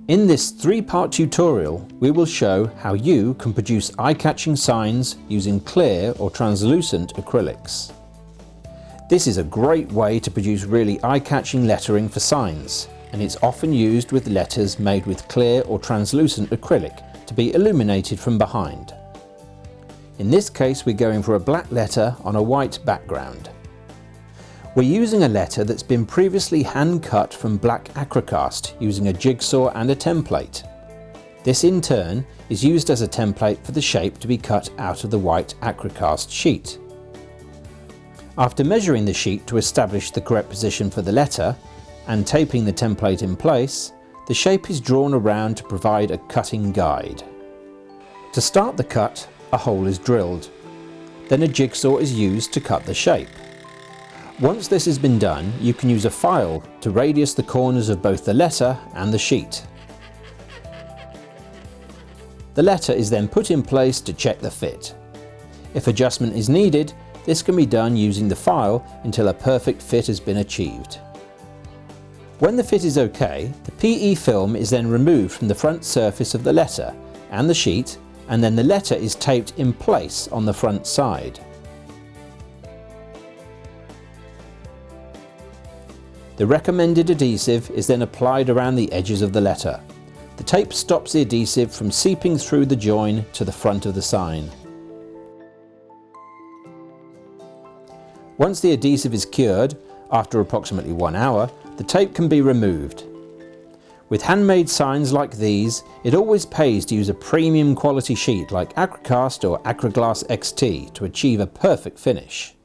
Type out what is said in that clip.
In this 3-part tutorial, we will show how you can produce eye-catching signs using clear or translucent acrylics. This is a great way to produce really eye-catching lettering for signs, and it's often used with letters made with clear or translucent acrylic to be illuminated from behind. In this case, we're going for a black letter on a white background. We're using a letter that's been previously hand cut from black Acrycast using a jigsaw and a template. This in turn is used as a template for the shape to be cut out of the white Acrycast sheet. After measuring the sheet to establish the correct position for the letter and taping the template in place, the shape is drawn around to provide a cutting guide. To start the cut, a hole is drilled. Then a jigsaw is used to cut the shape. Once this has been done, you can use a file to radius the corners of both the letter and the sheet. The letter is then put in place to check the fit. If adjustment is needed, this can be done using the file until a perfect fit has been achieved. When the fit is okay, the PE film is then removed from the front surface of the letter and the sheet, and then the letter is taped in place on the front side. The recommended adhesive is then applied around the edges of the letter. The tape stops the adhesive from seeping through the join to the front of the sign. Once the adhesive is cured, after approximately 1 hour, the tape can be removed. With handmade signs like these, it always pays to use a premium quality sheet like Acrycast or Acryglass XT to achieve a perfect finish.